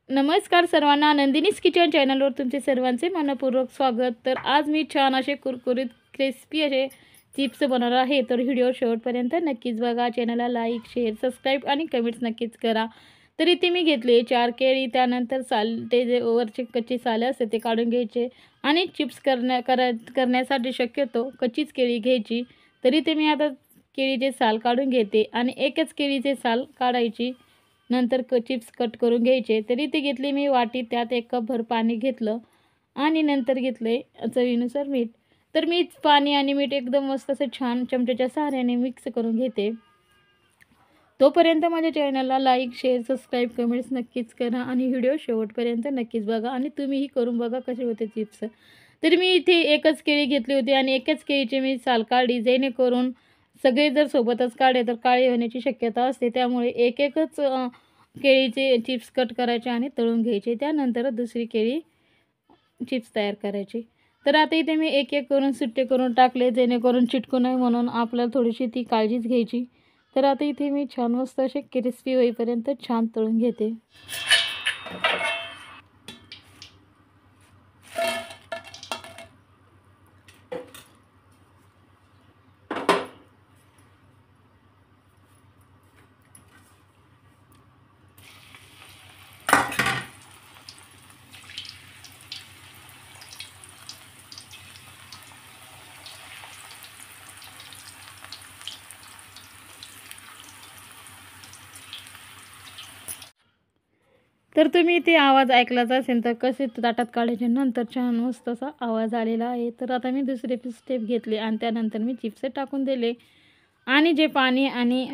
नमस्कार सर्वांना, नंदिनीज किचन चॅनलवर तुमचे सर्वांचे मनपूर्वक स्वागत। तर आज मी छान असे कुरकुरीत क्रिस्पी असे चिप्स बनवणार आहे। तर व्हिडिओ शेवटपर्यंत नक्कीच बघा। चॅनलला लाईक, शेअर, सबस्क्राईब आणि कमेंट्स नक्कीच करा। तर इथे मी घेतले 4 केळी, त्यानंतर ते जे वरचे कच्चे साले असते ते काढून घ्यायचे आणि चिप्स करण्यासाठी शक्यतो कच्चीच केळी घ्यायची। तरी ते मी आता केळीचे साल काढून घेते आणि एकच केळीचे साल काढायची। नंतर चिप्स कट करून घ्यायचे। तरी ते घेतले मी वाटी, त्यात 1 कपभर पाणी घेतलं आणि नंतर घेतले चवीनुसार मीठ। तर मी पाणी आणि मीठ एकदम मस्त असं छान चमच्याच्या सहाऱ्याने मिक्स करून घेते। तोपर्यंत माझ्या चॅनलला लाईक, शेअर, सबस्क्राईब, कमेंट्स नक्कीच करा आणि व्हिडिओ शेवटपर्यंत नक्कीच बघा आणि तुम्हीही करून बघा कसे होते चिप्स। तर मी इथे एकच केळी घेतली होती आणि एकच केळीची मी साल काढली, जेणेकरून सगळे जर सोबतच काढले तर काळे होण्याची शक्यता असते। त्यामुळे एक-एकच केळीचे चिप्स कट करायचे आणि तळून घ्यायचे। त्यानंतर दुसरी केळी चिप्स तयार करायचे। तर आता इथे मी एक-एक करून सुट्टे करून टाकले, जेणेकरून चिटकू नये म्हणून आपल्याला थोडीशी ती काळजीच घ्यायची। तर आता इथे मी छान मस्त असे क्रिस्पी होईपर्यंत छान तळून घेते। तर तुम्ही ते आवाज ऐकलाच असेल, तर कसे ताटात काढायचे नंतर छान मस्त असा आवाज आलेला आहे। तर आता मी दुसरी स्टेप घेतली आणि त्यानंतर मी चिप्स टाकून दिले आणि जे पाणी आणि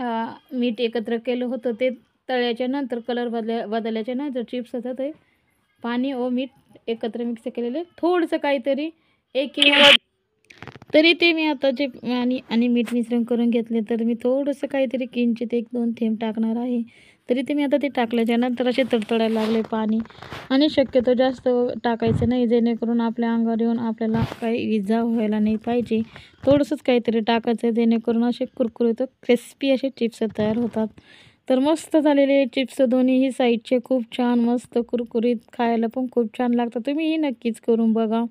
मीठ एकत्र केलं होतं ते तळल्याच्या नंतर कलर बदलल्याच्या नंतर चिप्स होतं ते पाणी व मीठ एकत्र मिक्स केलेले थोडंसं काहीतरी 1 किंवा तरी ते मी आता जे आणि आणि मीठ मिश्रण करून घेतले, तर मी थोडंसं काहीतरी किंचित 1-2 थेंब टाकणार आहे। तरी ते मी आता ते टाकल्याच्या नंतर असे तडतडायला लागले पाणी आणि शक्यतो जास्त टाकायचं नाही, जेणेकरून आपल्या अंगावर येऊन आपल्याला काही इजा व्हायला नाही पाहिजे। थोडंसंच काहीतरी टाकायचं, जेणेकरून असे कुरकुरीत क्रिस्पी असे चिप्स तयार होतात। तर मस्त झालेले चिप्स दोन्हीही साईडचे खूप छान मस्त कुरकुरीत, खायला पण खूप छान लागतात। तुम्हीही नक्कीच करून बघा।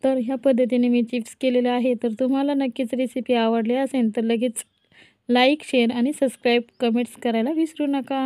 तर ह्या पद्धतीने मी चिप्स केलेले आहे। तर तुम्हाला नक्कीच रेसिपी आवडली असेल तर लगेच लाईक, शेअर आणि सबस्क्राईब, कमेंट्स करायला विसरू नका।